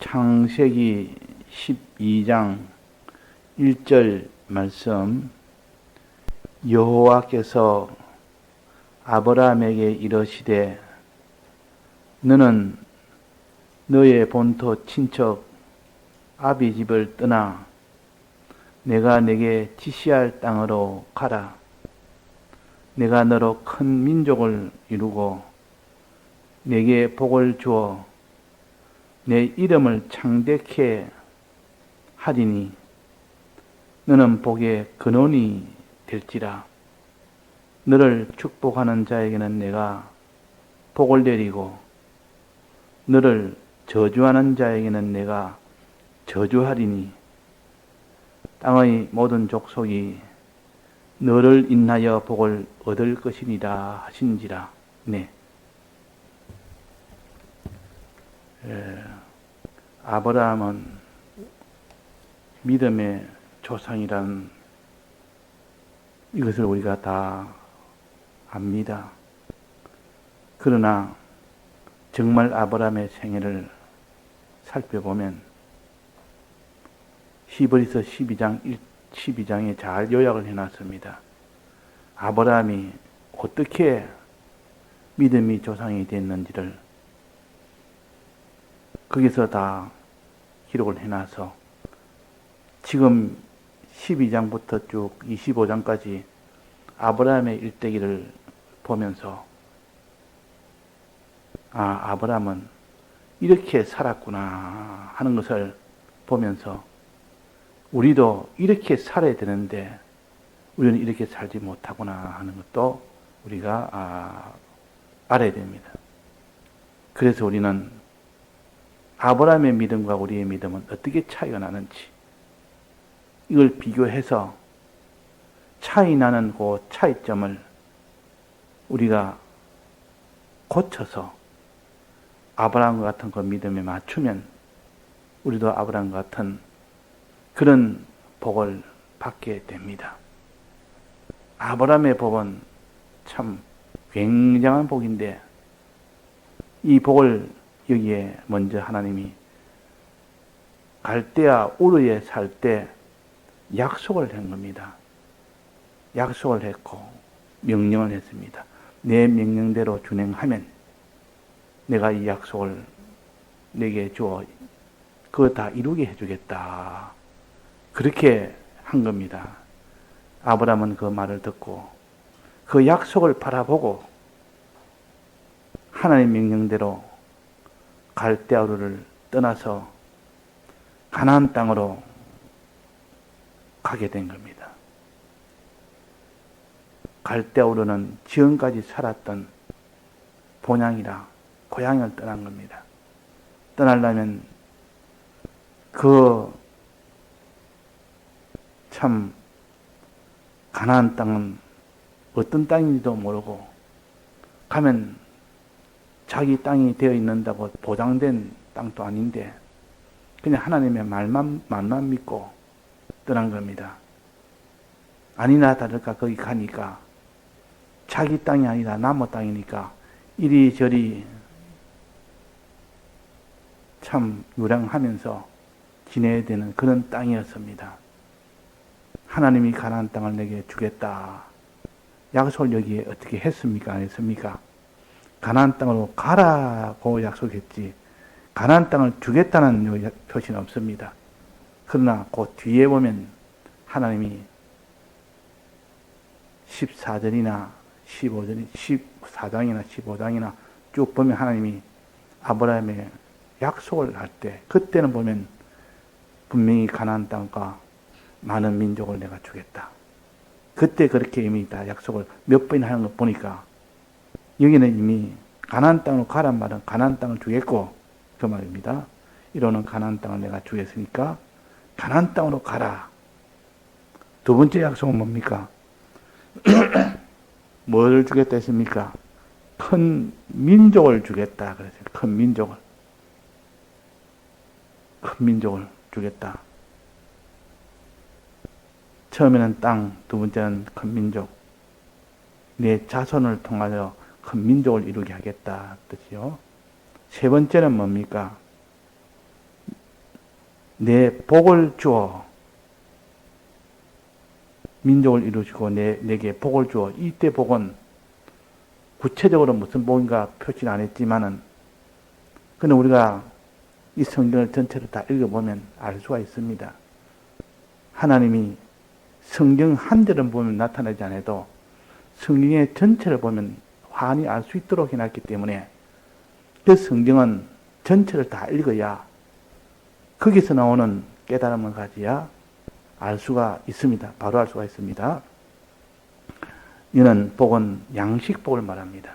창세기 12장 1절 말씀, 여호와께서 아브라함에게 이르시되 너는 너의 본토 친척 아비 집을 떠나 내가 내게 지시할 땅으로 가라. 내가 너로 큰 민족을 이루고 내게 복을 주어 내 이름을 창대케 하리니 너는 복의 근원이 될지라. 너를 축복하는 자에게는 내가 복을 내리고 너를 저주하는 자에게는 내가 저주하리니 땅의 모든 족속이 너를 인하여 복을 얻을 것이니라 하신지라. 네. 아브라함은 믿음의 조상이란 이것을 우리가 다 압니다. 그러나 정말 아브라함의 생애를 살펴보면 히브리서 12장에 잘 요약을 해놨습니다. 아브라함이 어떻게 믿음이 조상이 됐는지를 거기서 다 기록을 해놔서 지금 12장부터 쭉 25장까지 아브라함의 일대기를 보면서 아브라함은 이렇게 살았구나 하는 것을 보면서 우리도 이렇게 살아야 되는데 우리는 이렇게 살지 못하구나 하는 것도 우리가 알아야 됩니다. 그래서 우리는 아브라함의 믿음과 우리의 믿음은 어떻게 차이가 나는지 이걸 비교해서 차이 나는 그 차이점을 우리가 고쳐서 아브라함과 같은 그 믿음에 맞추면 우리도 아브라함과 같은 그런 복을 받게 됩니다. 아브라함의 복은 참 굉장한 복인데 이 복을 여기에 먼저 하나님이 갈대아 우르에 살 때 약속을 한 겁니다. 약속을 했고 명령을 했습니다. 내 명령대로 준행하면 내가 이 약속을 내게 주어 그거 다 이루게 해주겠다. 그렇게 한 겁니다. 아브라함은 그 말을 듣고 그 약속을 바라보고 하나님 명령대로 갈대아 우르를 떠나서 가나안 땅으로 가게 된 겁니다. 갈대아 우르는 지금까지 살았던 본향이라 고향을 떠난 겁니다. 떠나려면 그 참 가나안 땅은 어떤 땅인지도 모르고 가면 자기 땅이 되어 있는다고 보장된 땅도 아닌데 그냥 하나님의 말만 믿고 떠난 겁니다. 아니나 다를까 거기 가니까 자기 땅이 아니라 남의 땅이니까 이리저리 참 유랑하면서 지내야 되는 그런 땅이었습니다. 하나님이 가나안 땅을 내게 주겠다. 약속을 여기에 어떻게 했습니까? 안 했습니까? 가나안 땅으로 가라고 약속했지 가나안 땅을 주겠다는 표시는 없습니다. 그러나 그 뒤에 보면 하나님이 14절이나 15절, 14장이나 15장이나 쭉 보면 하나님이 아브라함의 약속을 할 때 그때는 보면 분명히 가나안 땅과 많은 민족을 내가 주겠다. 그때 그렇게 이미 다 약속을 몇 번이나 하는 거 보니까 여기는 이미 가나안 땅으로 가란 말은 가나안 땅을 주겠고 그 말입니다. 이로는 가나안 땅을 내가 주겠으니까 가나안 땅으로 가라. 두 번째 약속은 뭡니까? 뭘 주겠다 했습니까? 큰 민족을 주겠다 그랬어요. 큰 민족을 주겠다. 처음에는 땅, 두 번째는 큰 민족. 내 자손을 통하여 큰 민족을 이루게 하겠다 뜻이요. 세 번째는 뭡니까? 내 복을 주어 민족을 이루시고 내게 복을 주어. 이때 복은 구체적으로 무슨 복인가 표시는 안 했지만은, 근데 우리가 이 성경을 전체를 다 읽어보면 알 수가 있습니다. 하나님이 성경 한 절을 보면 나타나지 않아도 성경의 전체를 보면 환히 알 수 있도록 해놨기 때문에, 그 성경은 전체를 다 읽어야 거기서 나오는 깨달음을 가져야 알 수가 있습니다. 바로 알 수가 있습니다. 이는 복은 양식복을 말합니다.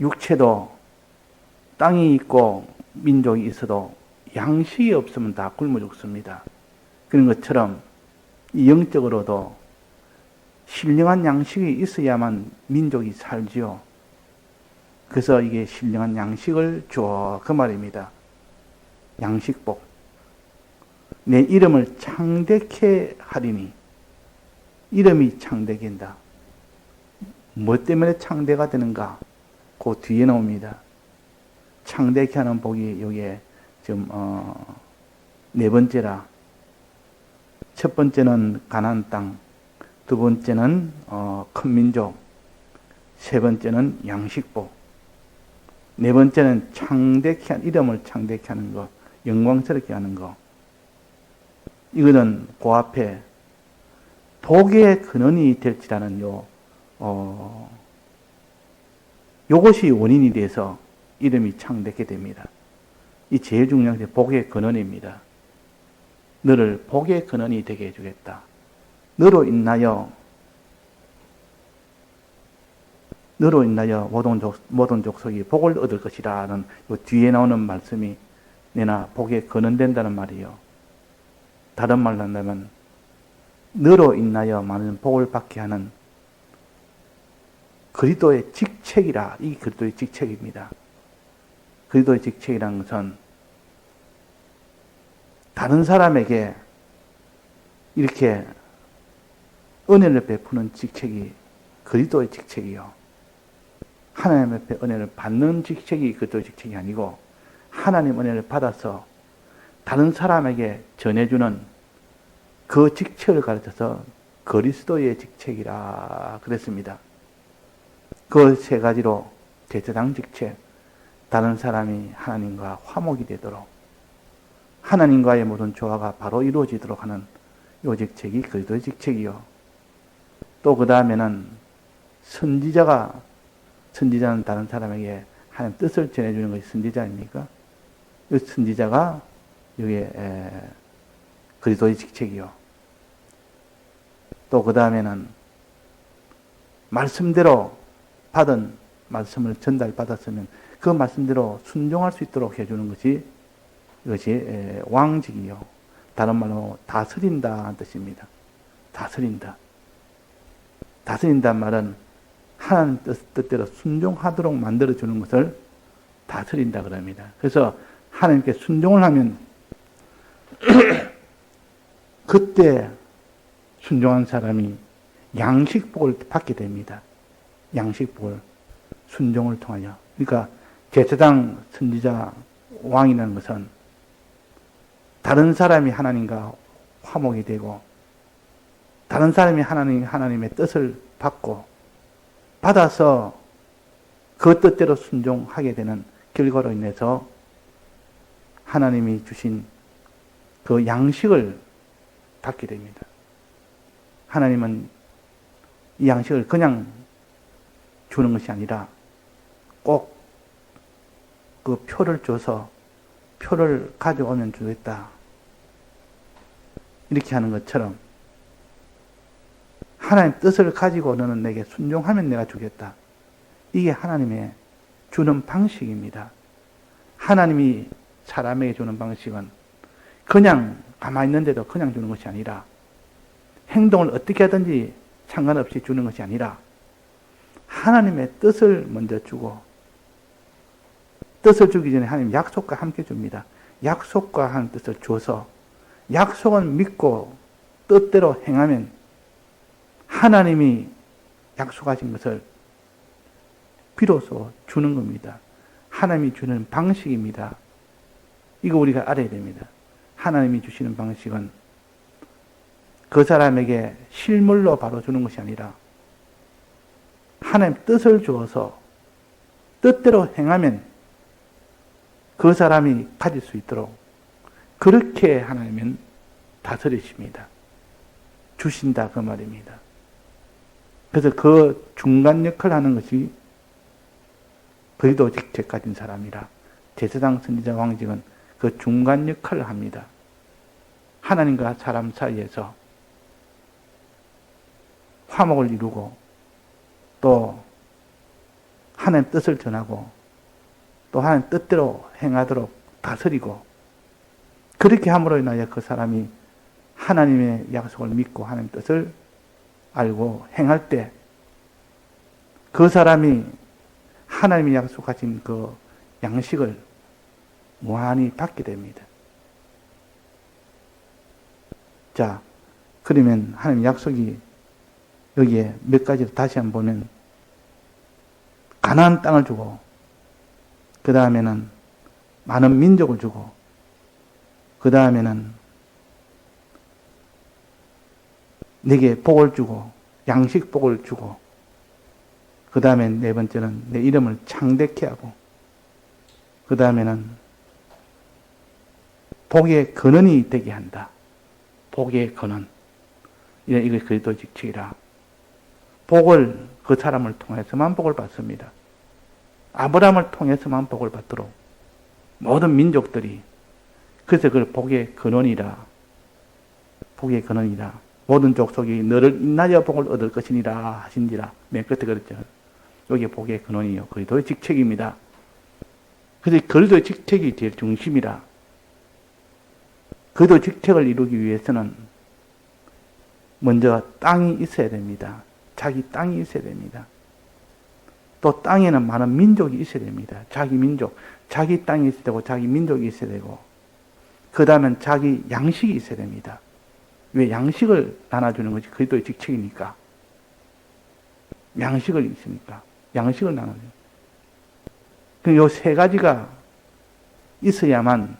육체도 땅이 있고 민족이 있어도 양식이 없으면 다 굶어 죽습니다. 그런 것처럼 영적으로도 신령한 양식이 있어야만 민족이 살지요. 그래서 이게 신령한 양식을 줘, 그 말입니다. 양식복. 내 이름을 창대케 하리니. 이름이 창대된다. 뭐 때문에 창대가 되는가? 그 뒤에 나옵니다. 창대케 하는 복이 여기에 지금 네 번째라. 첫 번째는 가나안 땅, 두 번째는 큰 민족, 세 번째는 양식복, 네 번째는 창대케 이름을 창대케 하는 것, 영광스럽게 하는 것. 이거는 그 앞에 복의 근원이 될지라는 요것이 원인이 돼서 이름이 창대케 됩니다. 이 제일 중요한 게 복의 근원입니다. 너를 복의 근원이 되게 해주겠다. 너로 인하여 모든 족속이 복을 얻을 것이라는 요 뒤에 나오는 말씀이 내나 복의 근원 된다는 말이요. 다른 말로 한다면 너로 인하여 많은 복을 받게 하는 그리스도의 직책이라. 이 그리스도의 직책입니다. 그리스도의 직책이라는 것은 다른 사람에게 이렇게 은혜를 베푸는 직책이 그리스도의 직책이요. 하나님 앞에 은혜를 받는 직책이 그리스도의 직책이 아니고, 하나님 은혜를 받아서 다른 사람에게 전해주는 그 직책을 가르쳐서 그리스도의 직책이라 그랬습니다. 그 세 가지로 제사장 직책, 다른 사람이 하나님과 화목이 되도록, 하나님과의 모든 조화가 바로 이루어지도록 하는 요 직책이 그리스도의 직책이요. 또 그 다음에는 선지자는 다른 사람에게 하나님 뜻을 전해주는 것이 선지자 아닙니까? 이 선지자가 여기에 그리스도의 직책이요. 또 그 다음에는 말씀대로 받은 말씀을 전달받았으면 그 말씀대로 순종할 수 있도록 해주는 것이 이것이 왕직이요. 다른 말로 다스린다는 뜻입니다. 다스린다. 다스린다는 말은 하나님 뜻대로 순종하도록 만들어주는 것을 다스린다 그럽니다. 그래서 하나님께 순종을 하면 그때 순종한 사람이 양식복을 받게 됩니다. 양식복을 순종을 통하여. 그러니까 제사장, 선지자, 왕이라는 것은 다른 사람이 하나님과 화목이 되고, 다른 사람이 하나님의 뜻을 받아서 그 뜻대로 순종하게 되는 결과로 인해서 하나님이 주신 그 양식을 받게 됩니다. 하나님은 이 양식을 그냥 주는 것이 아니라 꼭 그 표를 줘서 표를 가져오면 주겠다. 이렇게 하는 것처럼 하나님 뜻을 가지고 너는 내게 순종하면 내가 주겠다. 이게 하나님의 주는 방식입니다. 하나님이 사람에게 주는 방식은 그냥 가만히 있는데도 그냥 주는 것이 아니라, 행동을 어떻게 하든지 상관없이 주는 것이 아니라 하나님의 뜻을 먼저 주고, 뜻을 주기 전에 하나님 약속과 함께 줍니다. 약속과 하는 뜻을 줘서 약속은 믿고 뜻대로 행하면 하나님이 약속하신 것을 비로소 주는 겁니다. 하나님이 주는 방식입니다. 이거 우리가 알아야 됩니다. 하나님이 주시는 방식은 그 사람에게 실물로 바로 주는 것이 아니라 하나님 뜻을 주어서 뜻대로 행하면 그 사람이 가질 수 있도록 그렇게 하나님은 다스리십니다. 주신다 그 말입니다. 그래서 그 중간 역할을 하는 것이 그리도 직책 가진 사람이라 제사장 선지자 왕직은 그 중간 역할을 합니다. 하나님과 사람 사이에서 화목을 이루고 또 하나님 뜻을 전하고 또 하나님 뜻대로 행하도록 다스리고 그렇게 함으로 인하여 그 사람이 하나님의 약속을 믿고 하나님 뜻을 알고 행할 때 그 사람이 하나님이 약속하신 그 양식을 무한히 받게 됩니다. 자, 그러면 하나님 약속이 여기에 몇 가지를 다시 한번 보면 가나안 땅을 주고 그 다음에는 많은 민족을 주고 그 다음에는 내게 복을 주고 양식 복을 주고 그 다음에 네 번째는 내 이름을 창대케 하고 그 다음에는 복의 근원이 되게 한다. 복의 근원. 이것이 그리스도의 직책이라. 복을 그 사람을 통해서만 복을 받습니다. 아브라함을 통해서만 복을 받도록 모든 민족들이 그래서 그걸 복의 근원이라. 복의 근원이라. 모든 족속이 너를 인하여 복을 얻을 것이니라 하신지라. 맨 끝에 그랬죠. 여기 복의 근원이요. 그리스도의 직책입니다. 그래서 그리스도의 직책이 제일 중심이라. 그리스도의 직책을 이루기 위해서는 먼저 땅이 있어야 됩니다. 자기 땅이 있어야 됩니다. 또 땅에는 많은 민족이 있어야 됩니다. 자기 민족, 자기 땅이 있어야 되고 자기 민족이 있어야 되고 그 다음엔 자기 양식이 있어야 됩니다. 왜 양식을 나눠주는 것이 그리스도의 직책이니까. 양식을 있으니까. 양식을 나눠줘요. 이 세 가지가 있어야만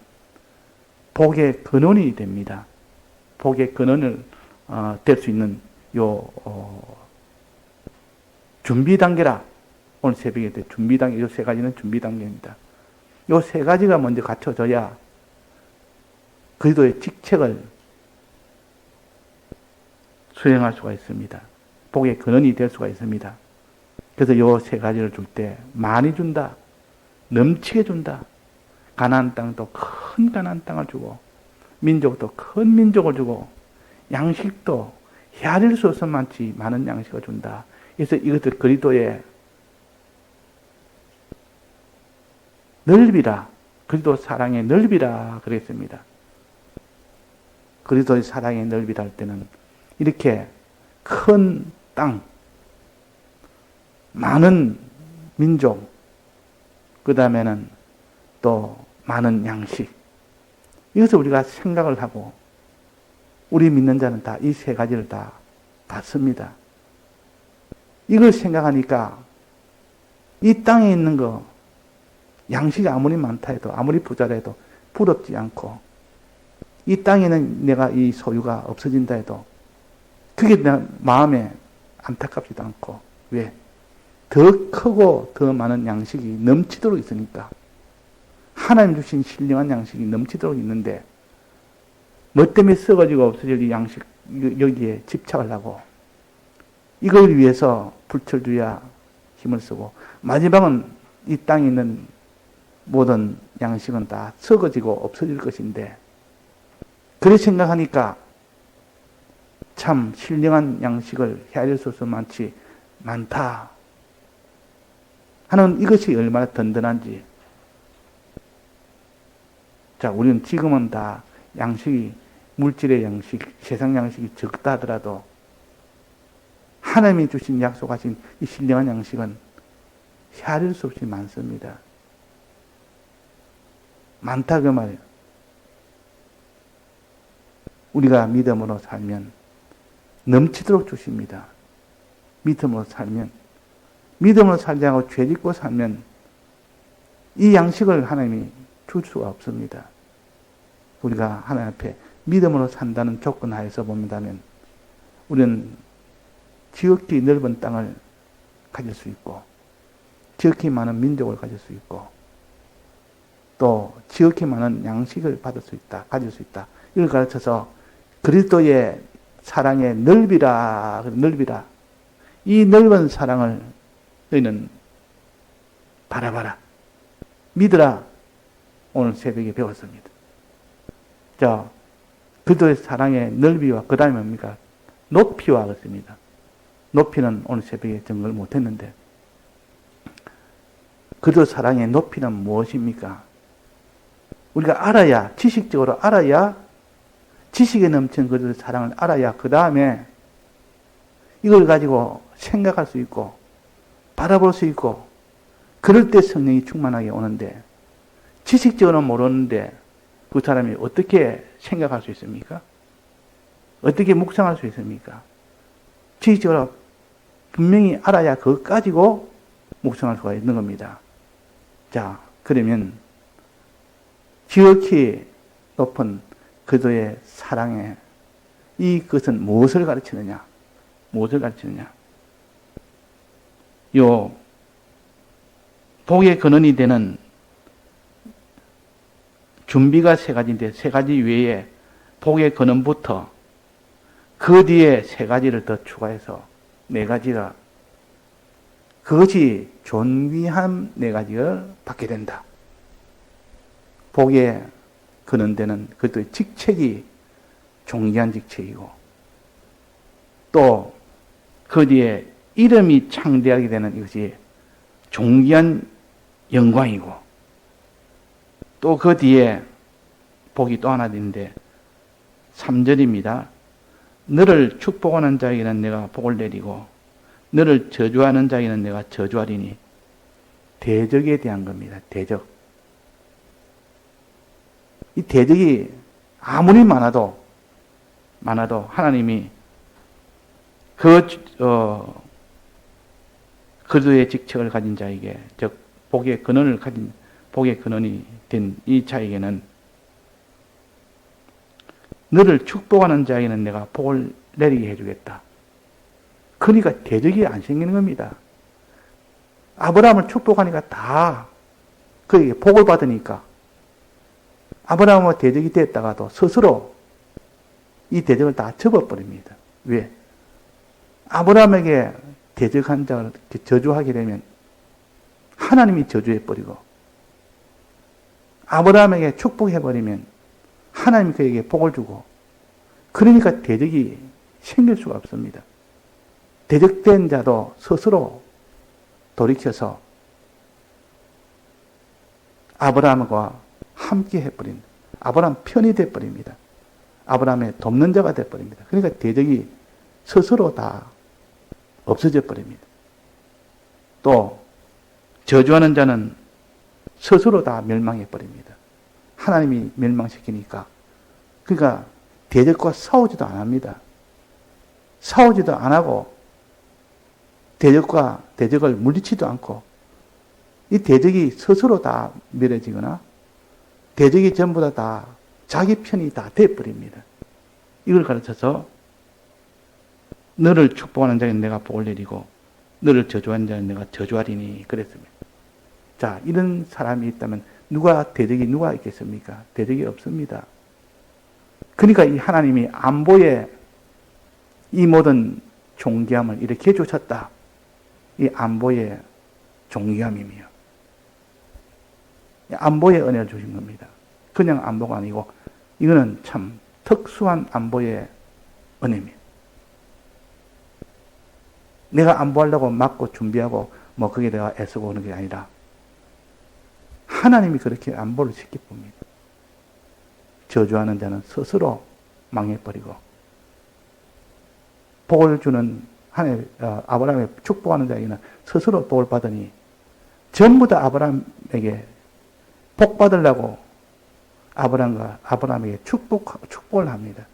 복의 근원이 됩니다. 복의 근원을 될 수 있는 준비 단계라. 오늘 새벽에 준비 단계, 이 세 가지는 준비 단계입니다. 이 세 가지가 먼저 갖춰져야 그리스도의 직책을 수행할 수가 있습니다. 복의 근원이 될 수가 있습니다. 그래서 이 세 가지를 줄 때 많이 준다. 넘치게 준다. 가나안 땅도 큰 가나안 땅을 주고 민족도 큰 민족을 주고 양식도 헤아릴 수 없을 만치 많은 양식을 준다. 그래서 이것들 그리스도의 넓이라. 그리스도 사랑의 넓이라 그랬습니다. 그리스도의 사랑의 넓이라 할 때는 이렇게 큰 땅, 많은 민족, 그 다음에는 또 많은 양식. 이것을 우리가 생각을 하고 우리 믿는 자는 다 이 세 가지를 다 받습니다. 이걸 생각하니까 이 땅에 있는 거 양식이 아무리 많다 해도 아무리 부자라 해도 부럽지 않고 이 땅에는 내가 이 소유가 없어진다 해도 그게 내 마음에 안타깝지도 않고 왜? 더 크고 더 많은 양식이 넘치도록 있으니까 하나님 주신 신령한 양식이 넘치도록 있는데 뭐 때문에 썩어지고 없어질 이 양식 여기에 집착을 하고 이걸 위해서 불철주야 힘을 쓰고 마지막은 이 땅에 있는 모든 양식은 다 썩어지고 없어질 것인데 그렇게 생각하니까 참 신령한 양식을 헤아릴 수 없을 만치 많다 하는 이것이 얼마나 든든한지. 자, 우리는 지금은 다 양식이 물질의 양식, 세상 양식이 적다 하더라도 하나님이 주신 약속하신 이 신령한 양식은 헤아릴 수 없이 많습니다. 많다 그 말이에요. 우리가 믿음으로 살면 넘치도록 주십니다. 믿음으로 살면, 믿음으로 살지 않고 죄 짓고 살면 이 양식을 하나님이 줄 수가 없습니다. 우리가 하나님 앞에 믿음으로 산다는 조건 하에서 본다면 우리는 지극히 넓은 땅을 가질 수 있고 지극히 많은 민족을 가질 수 있고 또 지극히 많은 양식을 받을 수 있다, 가질 수 있다. 이걸 가르쳐서 그리스도의 사랑의 넓이라, 넓이라. 이 넓은 사랑을 너희는 바라봐라. 믿으라. 오늘 새벽에 배웠습니다. 자, 그리스도의 사랑의 넓이와 그 다음에 뭡니까? 높이와 같습니다. 높이는 오늘 새벽에 정리를 못했는데 그리스도 사랑의 높이는 무엇입니까? 우리가 알아야, 지식적으로 알아야, 지식에 넘치는 그리스도 사랑을 알아야 그 다음에 이걸 가지고 생각할 수 있고 바라볼 수 있고 그럴 때 성령이 충만하게 오는데 지식적으로는 모르는데 그 사람이 어떻게 생각할 수 있습니까? 어떻게 묵상할 수 있습니까? 지식적으로 분명히 알아야 그것 가지고 묵상할 수가 있는 겁니다. 자, 그러면 지극히 높은 그리스도의 사랑에 이것은 무엇을 가르치느냐? 무엇을 가르치느냐? 요 복의 근원이 되는 준비가 세 가지인데 세 가지 외에 복의 근원부터 그 뒤에 세 가지를 더 추가해서 네 가지가 그것이 존귀한 네 가지를 받게 된다. 복의 근원되는 그것도 직책이 존귀한 직책이고 또 그 뒤에 이름이 창대하게 되는 이것이 존귀한 영광이고 또 그 뒤에 복이 또 하나 있는데 3절입니다. 너를 축복하는 자에게는 내가 복을 내리고 너를 저주하는 자에게는 내가 저주하리니 대적에 대한 겁니다. 대적. 이 대적이 아무리 많아도 하나님이 그리스도의 직책을 가진 자에게 즉 복의 근원을 가진 복의 근원이 된 이 자에게는 너를 축복하는 자에게는 내가 복을 내리게 해주겠다. 그러니까 대적이 안 생기는 겁니다. 아브라함을 축복하니까 다 그에게 복을 받으니까 아브라함은 대적이 됐다가도 스스로 이 대적을 다 접어버립니다. 왜? 아브라함에게 대적한 자를 저주하게 되면 하나님이 저주해버리고 아브라함에게 축복해버리면 하나님이 그에게 복을 주고 그러니까 대적이 생길 수가 없습니다. 대적된 자도 스스로 돌이켜서 아브라함과 함께 해버린 아브라함 편이 돼버립니다. 아브라함의 돕는 자가 돼버립니다. 그러니까 대적이 스스로 다 없어져 버립니다. 또 저주하는 자는 스스로 다 멸망해 버립니다. 하나님이 멸망시키니까. 그러니까 대적과 싸우지도 안 합니다. 싸우지도 안 하고 대적을 물리치지도 않고 이 대적이 스스로 다 멸해지거나 대적이 전부 다 자기 편이 다 돼버립니다. 이걸 가르쳐서 너를 축복하는 자는 내가 복을 내리고 너를 저주하는 자는 내가 저주하리니 그랬습니다. 자, 이런 사람이 있다면 대적이 누가 있겠습니까? 대적이 없습니다. 그러니까 이 하나님이 안보에 이 모든 존귀함을 이렇게 주셨다. 이 안보의 존귀함이며 안보의 은혜를 주신 겁니다. 그냥 안보가 아니고 이거는 참 특수한 안보의 은혜입니다. 내가 안보하려고 막고 준비하고 뭐 그게 내가 애쓰고 오는 게 아니라 하나님이 그렇게 안보를 시켜봅니다. 저주하는 자는 스스로 망해버리고 복을 주는 아브라함의 축복하는 자에게는 스스로 복을 받으니 전부 다 아브라함에게 복 받으려고 아브라함에게 축복을 합니다.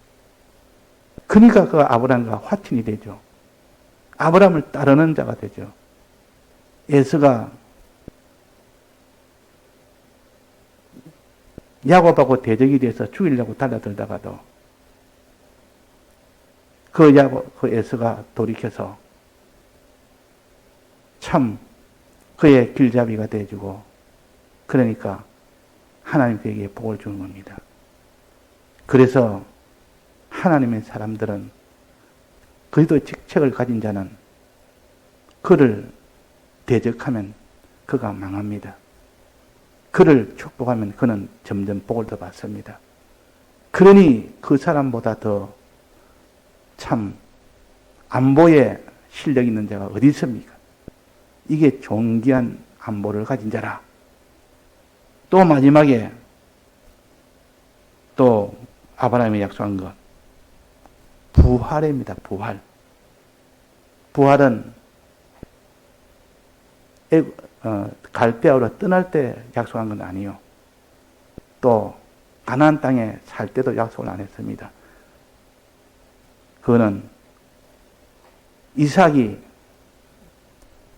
그러니까 그 아브라함과 화친이 되죠. 아브라함을 따르는 자가 되죠. 에서가 야곱하고 대적이 돼서 죽이려고 달려들다가도 그 에서가 돌이켜서 참 그의 길잡이가 돼주고, 그러니까 하나님 그에게 복을 주는 겁니다. 그래서 하나님의 사람들은, 그리스도의 직책을 가진 자는 그를 대적하면 그가 망합니다. 그를 축복하면 그는 점점 복을 더 받습니다. 그러니 그 사람보다 더 참 안보에 실력 있는 자가 어디 있습니까? 이게 존귀한 안보를 가진 자라. 또 마지막에 또 아브라함이 약속한 것, 부활입니다. 부활. 부활은 갈대아우로 떠날 때 약속한 건 아니요. 또 가나안 땅에 살 때도 약속을 안 했습니다. 그거는 이삭이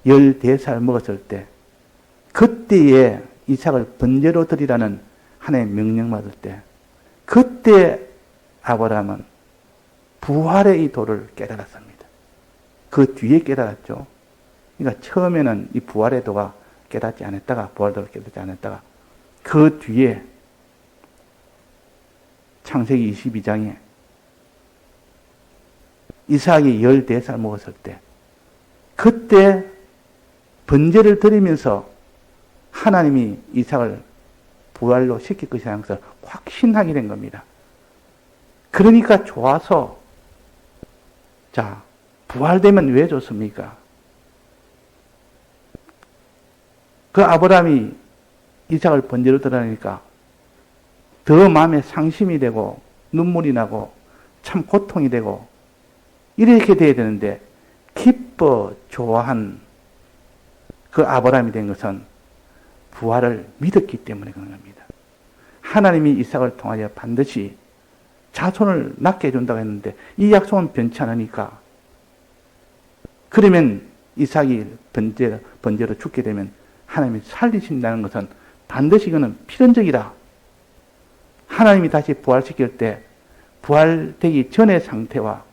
14살 먹었을 때, 그때에 이삭을 번제로 드리라는 하나님의 명령받을 때, 그때 아브라함은 부활의 이 도를 깨달았습니다. 그 뒤에 깨달았죠. 그러니까 처음에는 이 부활의 도가 깨닫지 않았다가, 부활도를 깨닫지 않았다가, 그 뒤에 창세기 22장에 이삭이 14살 먹었을 때, 그때 번제를 드리면서 하나님이 이삭을 부활로 시킬 것이라 하면서 확신하게 된 겁니다. 그러니까 좋아서, 자, 부활되면 왜 좋습니까? 그 아브라함이 이삭을 번제로 드리니까 더 마음에 상심이 되고 눈물이 나고 참 고통이 되고 이렇게 돼야 되는데, 기뻐 좋아한 그 아브라함이 된 것은 부활을 믿었기 때문에 그런 겁니다. 하나님이 이삭을 통하여 반드시 자손을 낳게 해준다고 했는데 이 약속은 변치 않으니까, 그러면 이삭이 번제로 죽게 되면 하나님이 살리신다는 것은 반드시 이거는 필연적이다. 하나님이 다시 부활시킬 때 부활되기 전의 상태와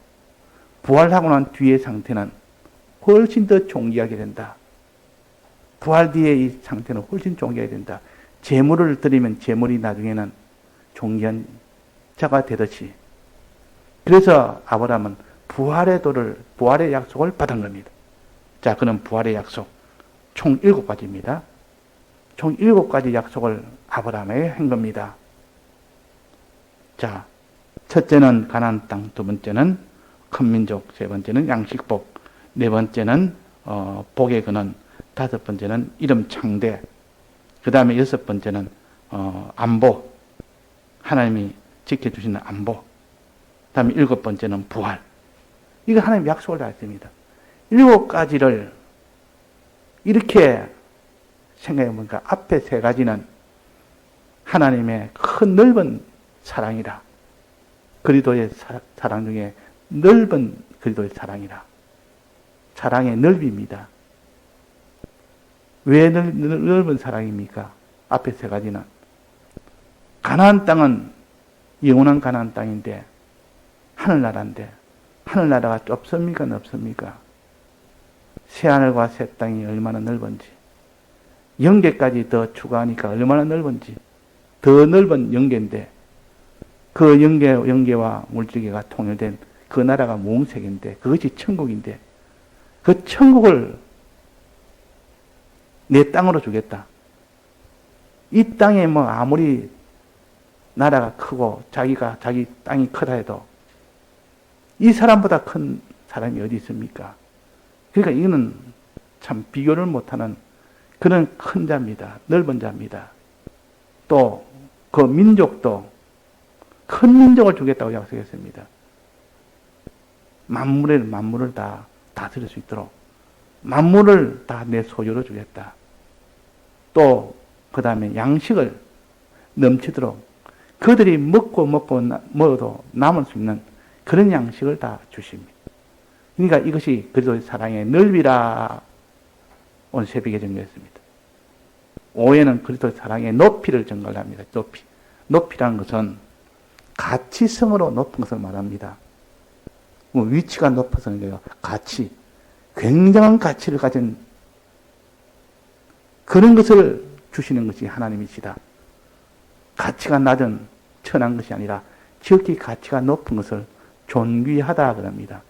부활하고 난 뒤의 상태는 훨씬 더 존귀하게 된다. 부활 뒤에 이 상태는 훨씬 존귀하게 된다. 제물을 드리면 제물이 나중에는 존귀한 자가 되듯이. 그래서 아브라함은 부활의 약속을 받은 겁니다. 자, 그럼 부활의 약속 총 7가지입니다. 총 7가지 약속을 아브라함에게 한 겁니다. 자, 첫째는 가나안 땅, 두 번째는 큰 민족, 세 번째는 양식복, 네 번째는 복의 근원, 다섯 번째는 이름 창대, 그 다음에 여섯 번째는 안보, 하나님이 지켜주시는 안보, 그 다음에 일곱 번째는 부활. 이거 하나님 약속을 다 했습니다. 7가지를 이렇게 생각해 보니까 앞에 3가지는 하나님의 큰 넓은 사랑이라. 그리스도의 사랑 중에 넓은 그리스도의 사랑이라. 사랑의 넓이입니다. 왜 넓은 사랑입니까? 앞에 3가지는. 가나안 땅은 영원한 가나안 땅인데, 하늘나라인데, 하늘나라가 좁습니까? 넓습니까? 새하늘과 새 땅이 얼마나 넓은지, 영계까지 더 추가하니까 얼마나 넓은지, 더 넓은 영계인데, 그 영계와 물질계가 통일된 그 나라가 무음색인데, 그것이 천국인데, 그 천국을 내 땅으로 주겠다. 이 땅에 아무리 나라가 크고 자기 땅이 크다 해도 이 사람보다 큰 사람이 어디 있습니까? 그러니까 이거는 참 비교를 못하는 그런 큰 자입니다. 넓은 자입니다. 또 그 민족도 큰 민족을 주겠다고 약속했습니다. 만물을 다 다스릴 수 있도록 만물을 다 내 소유로 주겠다. 또 그 다음에 양식을 넘치도록 그들이 먹어도 남을 수 있는 그런 양식을 다 주십니다. 그러니까 이것이 그리스도의 사랑의 넓이라 오늘 새벽에 정리했습니다. 5회는 그리스도의 사랑의 높이를 증거합니다. 높이. 높이라는 것은 가치성으로 높은 것을 말합니다. 뭐 위치가 높아서는 게요. 가치, 굉장한 가치를 가진 그런 것을 주시는 것이 하나님이시다. 가치가 낮은 천한 것이 아니라 지극히 가치가 높은 것을 존귀하다 그럽니다.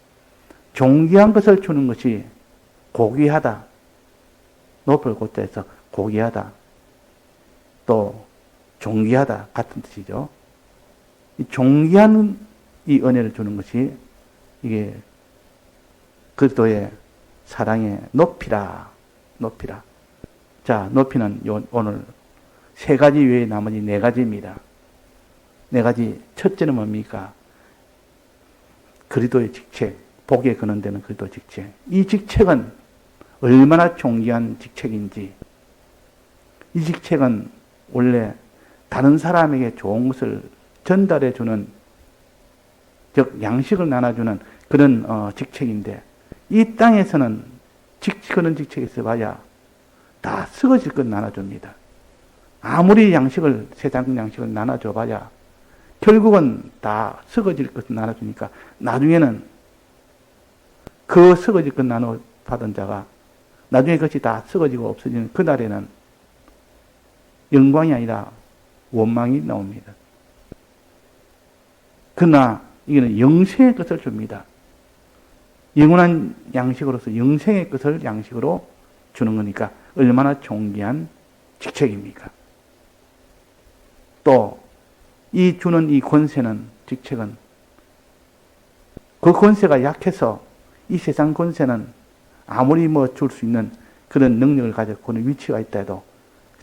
존귀한 것을 주는 것이 고귀하다. 높을 고자에서 고귀하다. 또 존귀하다 같은 뜻이죠. 이 존귀한 이 은혜를 주는 것이 이게 그리스도의 사랑의 높이라. 높이라. 자, 높이는 오늘 세 가지 외에 나머지 네 가지입니다. 네 가지. 첫째는 뭡니까? 그리스도의 직책, 복에 근원되는 그리스도의 직책. 이 직책은 얼마나 존귀한 직책인지, 이 직책은 원래 다른 사람에게 좋은 것을 전달해 주는, 즉 양식을 나눠주는 그런 직책인데, 이 땅에서는 그런 직책이 있어봐야 다 썩어질 것 나눠줍니다. 아무리 세상 양식을 나눠줘봐야 결국은 다 썩어질 것 나눠주니까 나중에는 그 썩어질 것 나눠 받은 자가 나중에 그것이 다 썩어지고 없어지는 그날에는 영광이 아니라 원망이 나옵니다. 그러나 이거는 영생의 것을 줍니다. 영원한 양식으로서 영생의 것을 양식으로 주는 거니까 얼마나 존귀한 직책입니까? 또 이 주는 이 권세는, 직책은 그 권세가 약해서 이 세상 권세는 아무리 줄 수 있는 그런 능력을 가지고 그런 위치가 있다 해도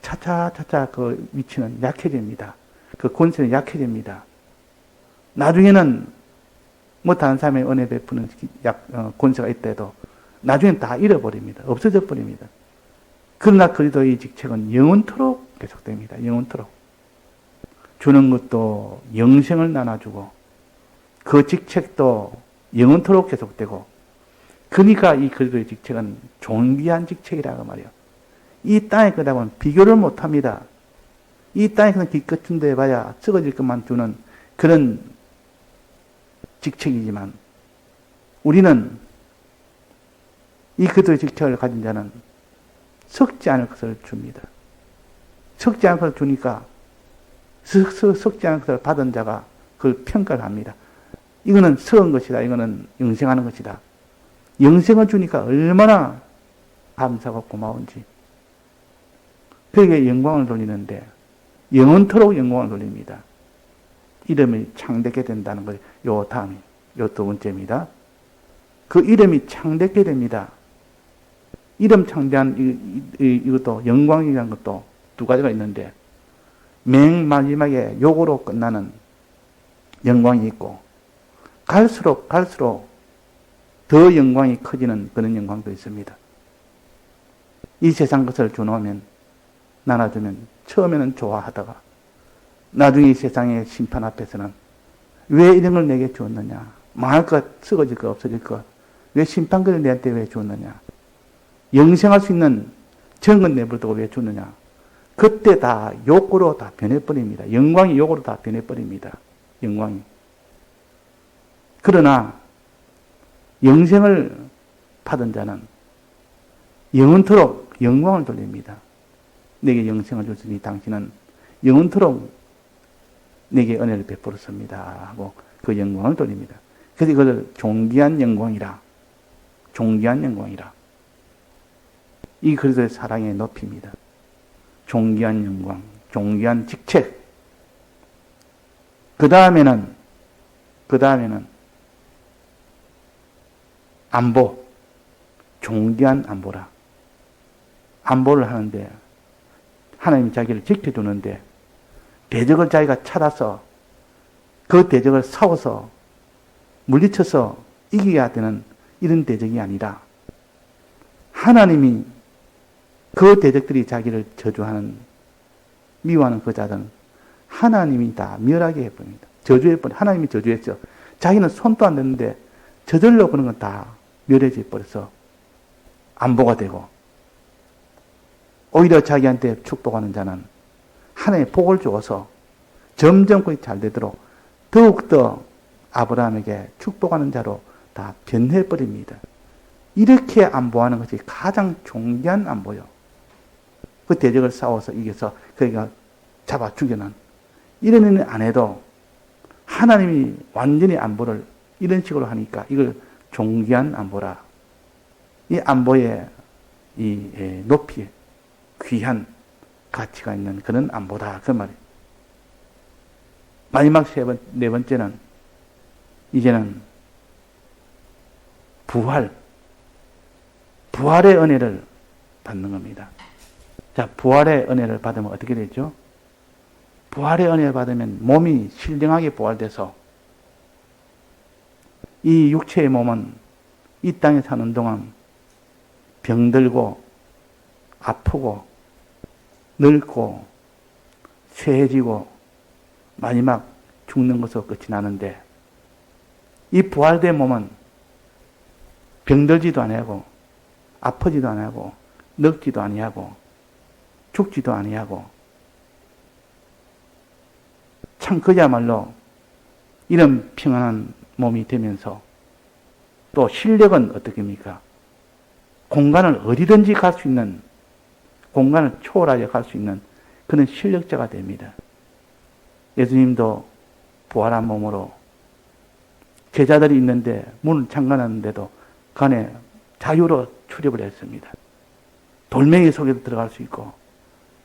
차차 그 위치는 약해집니다. 그 권세는 약해집니다. 나중에는 다른 사람의 은혜 베푸는 권세가 있다 해도 나중엔 다 잃어버립니다. 없어져 버립니다. 그러나 그리스도의 직책은 영원토록 계속됩니다. 영원토록. 주는 것도 영생을 나눠주고 그 직책도 영원토록 계속되고, 그러니까 이 그리스도의 직책은 존귀한 직책이라고 말이에요. 이 땅에 그러다 보면 비교를 못합니다. 이 땅에서는 기껏 데 해봐야 썩어질 것만 주는 그런 직책이지만, 우리는 이 그리스도의 직책을 가진 자는 썩지 않을 것을 줍니다. 썩지 않을 것을 주니까 썩지 않을 것을 받은 자가 그걸 평가를 합니다. 이거는 썩은 것이다. 이거는 영생하는 것이다. 영생을 주니까 얼마나 감사하고 고마운지. 그에게 영광을 돌리는데 영원토록 영광을 돌립니다. 이름이 창대게 된다는 거예요. 요 다음이, 요 두 번째입니다. 그 이름이 창대게 됩니다. 이름 창대한 이것도 영광이라는 것도 두 가지가 있는데, 맨 마지막에 요거로 끝나는 영광이 있고, 갈수록 더 영광이 커지는 그런 영광도 있습니다. 이 세상 것을 주놓으면, 나눠주면 처음에는 좋아하다가 나중에 이 세상의 심판 앞에서는 왜 이런 걸 내게 주었느냐, 망할 것, 썩어질 것, 없어질 것, 왜 심판권을 내한테 왜 주었느냐, 영생할 수 있는 정은 내버려두고 왜 주느냐, 그때 다 욕으로 다 변해버립니다. 영광이 욕으로 다 변해버립니다. 영광이. 그러나 영생을 받은 자는 영원토록 영광을 돌립니다. 내게 영생을 줬으니 당신은 영원토록 내게 은혜를 베풀었습니다 하고 그 영광을 돌립니다. 그래서 이것을 존귀한 영광이라, 존귀한 영광이라. 이 그리스도의 사랑의 높이입니다. 존귀한 영광, 존귀한 직책. 그 다음에는 안보, 존귀한 안보라. 안보를 하는데 하나님이 자기를 지켜주는데 대적을 자기가 찾아서 그 대적을 싸워서 물리쳐서 이겨야 되는 이런 대적이 아니라, 하나님이 그 대적들이 자기를 저주하는, 미워하는 그 자들은 하나님이 다 멸하게 해버립니다. 하나님이 저주했죠. 자기는 손도 안 댔는데 저절로 그런 건 다 멸해져 버려서 안보가 되고, 오히려 자기한테 축복하는 자는 하나님의 복을 주어서 점점 그게 잘 되도록 더욱더 아브라함에게 축복하는 자로 다 변해버립니다. 이렇게 안보하는 것이 가장 존귀한 안보요. 그 대적을 싸워서 이겨서 그가 잡아 죽여는 이런 일은 안 해도 하나님이 완전히 안보를 이런 식으로 하니까 이걸 존귀한 안보라. 이 안보의 이 높이, 귀한 가치가 있는 그런 안보다. 그 말이에요. 마지막 네 번째는 이제는 부활의 은혜를 받는 겁니다. 자, 부활의 은혜를 받으면 어떻게 되죠? 부활의 은혜를 받으면 몸이 신령하게 부활돼서 이 육체의 몸은 이 땅에 사는 동안 병들고 아프고 늙고 쇠해지고 마지막 죽는 것으로 끝이 나는데 이 부활된 몸은 병들지도 아니하고 아프지도 아니하고 늙지도 아니하고 죽지도 아니하고 참 그야말로 이런 평안한 몸이 되면서 또 실력은 어떻게입니까? 공간을 어디든지 갈 수 있는, 공간을 초월하여 갈 수 있는 그런 실력자가 됩니다. 예수님도 부활한 몸으로 제자들이 있는데 문을 잠가놨는데도 그 안에 자유로 출입을 했습니다. 돌멩이 속에도 들어갈 수 있고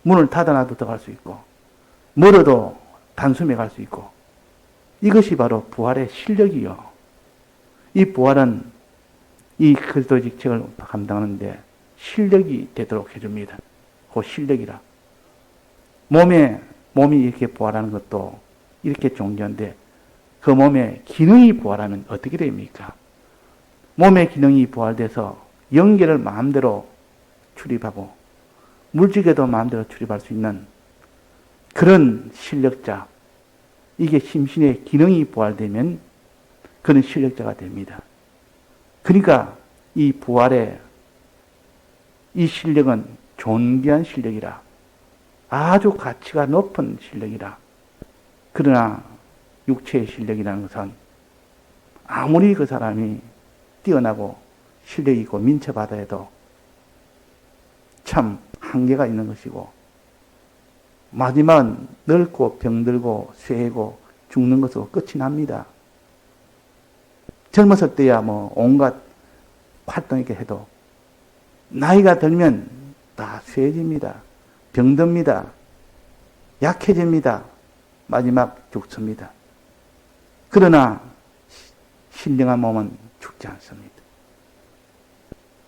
문을 닫아놔도 들어갈 수 있고 멀어도 단숨에 갈 수 있고 이것이 바로 부활의 실력이요. 이 부활은 이 그리스도의 직책을 감당하는데 실력이 되도록 해줍니다. 그 실력이라. 몸이 이렇게 부활하는 것도 이렇게 존귀한데 그 몸의 기능이 부활하면 어떻게 됩니까? 몸의 기능이 부활돼서 영계를 마음대로 출입하고 물질에도 마음대로 출입할 수 있는 그런 실력자, 이게 심신의 기능이 부활되면 그런 실력자가 됩니다. 그러니까 이 부활의 이 실력은 존귀한 실력이라, 아주 가치가 높은 실력이라. 그러나 육체의 실력이라는 것은 아무리 그 사람이 뛰어나고 실력이 있고 민첩하다 해도 참 한계가 있는 것이고 마지막은 늙고 병들고 쇠고 죽는 것으로 끝이 납니다. 젊었을 때야 뭐 온갖 활동 있게 해도 나이가 들면 다 쇠해집니다. 병듭니다. 약해집니다. 마지막 죽습니다. 그러나 신령한 몸은 죽지 않습니다.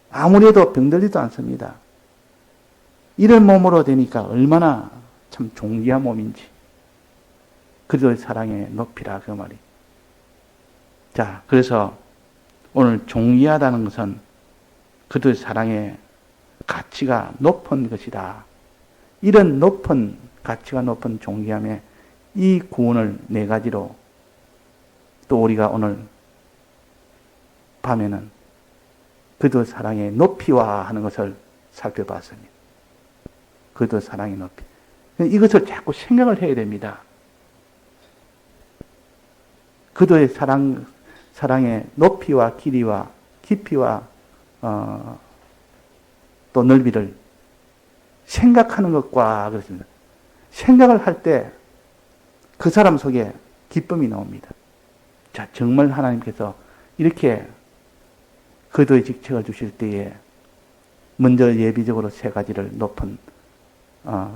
아무래도 병들지도 않습니다. 이런 몸으로 되니까 얼마나 참 존귀한 몸인지. 그리스도의 사랑의 높이라 그 말이. 자, 그래서 오늘 존귀하다는 것은 그리스도의 사랑의 가치가 높은 것이다. 이런 높은 가치가 높은 존귀함에 이 구원을 네 가지로 또 우리가 오늘 밤에는 그리스도의 사랑의 높이와 하는 것을 살펴봤습니다. 그리스도의 사랑의 높이. 이것을 자꾸 생각을 해야 됩니다. 그리스도의 사랑의 높이와 길이와 깊이와 또 넓이를 생각하는 것과 그렇습니다. 생각을 할 때 그 사람 속에 기쁨이 나옵니다. 자, 정말 하나님께서 이렇게 그리스도의 직책을 주실 때에 먼저 예비적으로 세 가지를 높은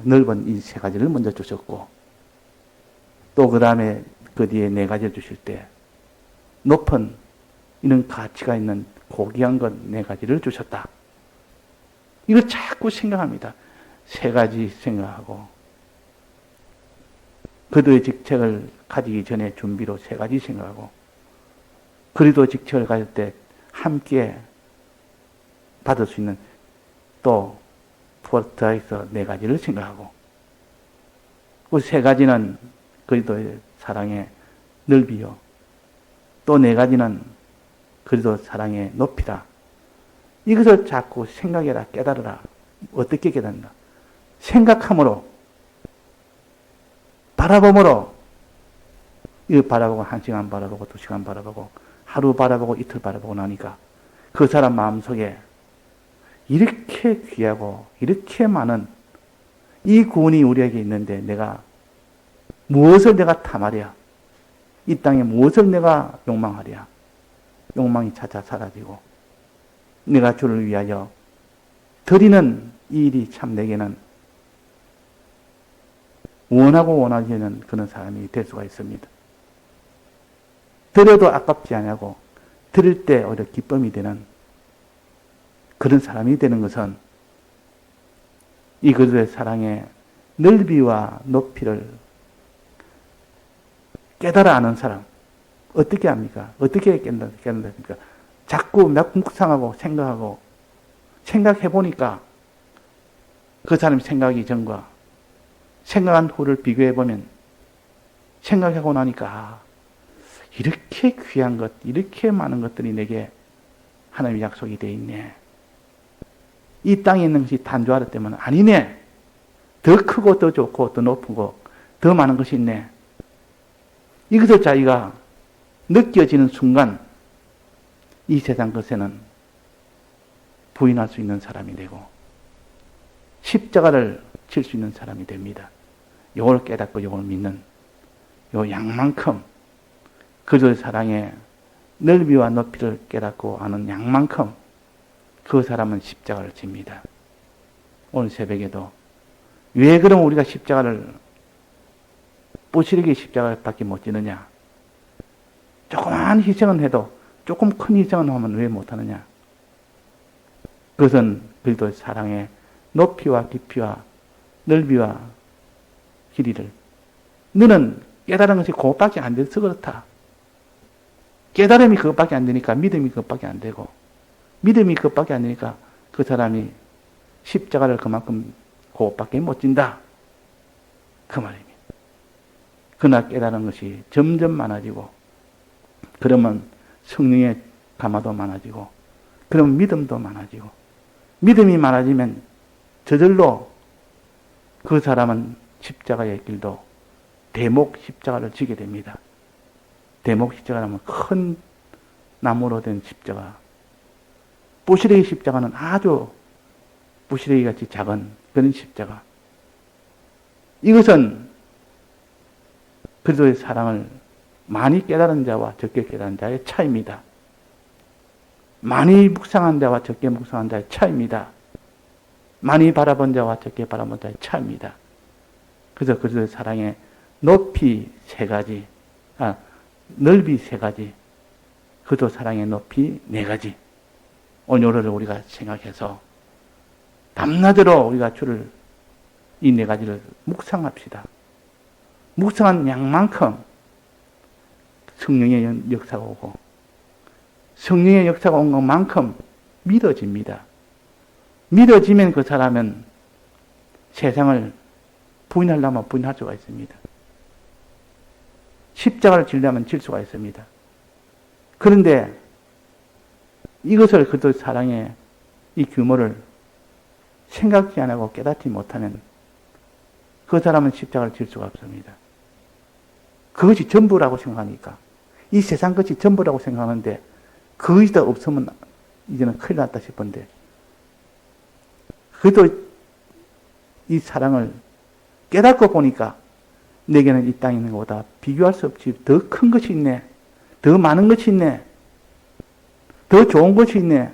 넓은 이 세 가지를 먼저 주셨고 또 그 다음에 그 뒤에 네 가지를 주실 때 높은 이런 가치가 있는 고귀한 것 네 가지를 주셨다. 이걸 자꾸 생각합니다. 세 가지 생각하고 그리스도의 직책을 가지기 전에 준비로 세 가지 생각하고 그리스도의 직책을 가질 때 함께 받을 수 있는 또 포트라이서 네 가지를 생각하고 그 세 가지는 그리스도의 사랑의 넓이요 또 네 가지는 그리스도 사랑의 높이다. 이것을 자꾸 생각해라, 깨달으라. 어떻게 깨닫는가? 생각함으로, 바라봄으로, 이거 바라보고 1시간 바라보고 2시간 바라보고 하루 바라보고 이틀 바라보고 나니까 그 사람 마음속에 이렇게 귀하고 이렇게 많은 이 구원이 우리에게 있는데 무엇을 내가 탐하랴? 이 땅에 무엇을 내가 욕망하랴? 욕망이 차차 사라지고 내가 주를 위하여 드리는 이 일이 참 내게는 원하고 원하지 않는 그런 사람이 될 수가 있습니다. 드려도 아깝지 않냐고 드릴 때 오히려 기쁨이 되는 그런 사람이 되는 것은 이 그들의 사랑의 넓이와 높이를 깨달아 아는 사람 어떻게 합니까? 어떻게 깨달습니까? 자꾸 묵상하고 생각해 보니까 그 사람의 생각이 전과 생각한 후를 비교해 보면 생각하고 나니까 이렇게 귀한 것, 이렇게 많은 것들이 내게 하나님의 약속이 되어 있네. 이 땅에 있는 것이 단조하기 때문에 아니네. 더 크고 더 좋고 더 높고 더 많은 것이 있네. 이것을 자기가 느껴지는 순간 이 세상 것에는 부인할 수 있는 사람이 되고 십자가를 칠 수 있는 사람이 됩니다. 이걸 깨닫고 이걸 믿는 요 양만큼 그들의 사랑의 넓이와 높이를 깨닫고 아는 양만큼 그 사람은 십자가를 집니다. 오늘 새벽에도 왜 그럼 우리가 십자가를 뽀시르게 십자가를 밖에 못 지느냐? 조그마한 희생은 해도 조금 큰 희생은 하면 왜 못하느냐? 그것은 그리스도의 사랑의 높이와 깊이와 넓이와 길이를 너는 깨달은 것이 그것밖에 안 돼서 그렇다. 깨달음이 그것밖에 안 되니까 믿음이 그것밖에 안 되고 믿음이 그것밖에 안 되니까 그 사람이 십자가를 그만큼 그것밖에 못 진다. 그 말입니다. 그러나 깨달은 것이 점점 많아지고 그러면 성령의 감화도 많아지고 그러면 믿음도 많아지고 믿음이 많아지면 저절로 그 사람은 십자가의 길도 대목 십자가를 지게 됩니다. 대목 십자가라면 큰 나무로 된 십자가. 부시래기 십자가는 아주 부시래기 같이 작은 그런 십자가. 이것은 그리스도의 사랑을 많이 깨달은 자와 적게 깨달은 자의 차이입니다. 많이 묵상한 자와 적게 묵상한 자의 차이입니다. 많이 바라본 자와 적게 바라본 자의 차이입니다. 그래서 그리스도의 사랑의 높이 세 가지, 넓이 세 가지, 그도 사랑의 높이 네 가지. 오늘을 우리가 생각해서 밤낮으로 우리가 주를 이 네 가지를 묵상합시다. 묵상한 양만큼 성령의 역사가 오고 성령의 역사가 온 것만큼 믿어집니다. 믿어지면 그 사람은 세상을 부인하려면 부인할 수가 있습니다. 십자가를 지려면 질 수가 있습니다. 그런데 이것을 그도 사랑의 이 규모를 생각지 안 하고 깨닫지 못하면 그 사람은 십자가를 질 수가 없습니다. 그것이 전부라고 생각하니까 이 세상 것이 전부라고 생각하는데 그것이 더 없으면 이제는 큰일 났다 싶은데 그래도 이 사랑을 깨닫고 보니까 내게는 이 땅에 있는 것보다 비교할 수 없이 더 큰 것이 있네. 더 많은 것이 있네. 더 좋은 것이 있네.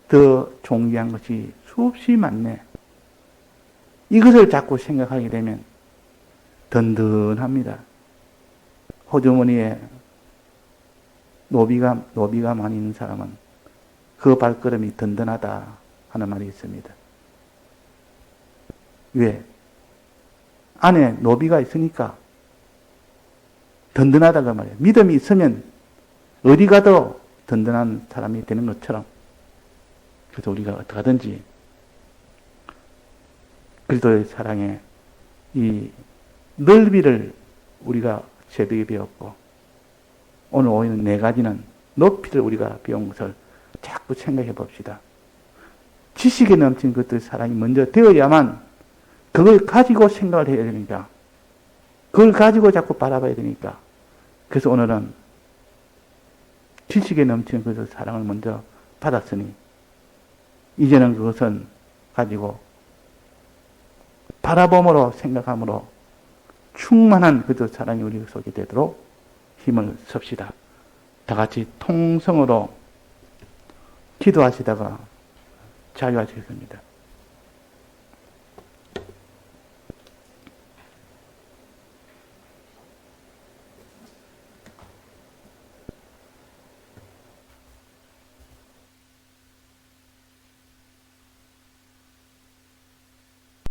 더 존귀한 것이 수없이 많네. 이것을 자꾸 생각하게 되면 든든합니다. 호주머니에 노비가 많이 있는 사람은 그 발걸음이 든든하다 하는 말이 있습니다. 왜? 안에 노비가 있으니까 든든하다 그 말이에요. 믿음이 있으면 어디 가도 든든한 사람이 되는 것처럼 그래서 우리가 어떻게 하든지 그리스도의 사랑의 이 넓이를 우리가 새벽에 배웠고 오늘 오는 네 가지는 높이를 우리가 배운 것을 자꾸 생각해 봅시다. 지식에 넘친 그들의 사랑이 먼저 되어야만 그걸 가지고 생각을 해야 되니까 그걸 가지고 자꾸 바라봐야 되니까 그래서 오늘은 지식에 넘치는 그 사랑을 먼저 받았으니 이제는 그것은 가지고 바라봄으로 생각함으로 충만한 그 사랑이 우리 속에 되도록 힘을 씁시다. 다 같이 통성으로 기도하시다가 자유하시겠습니다.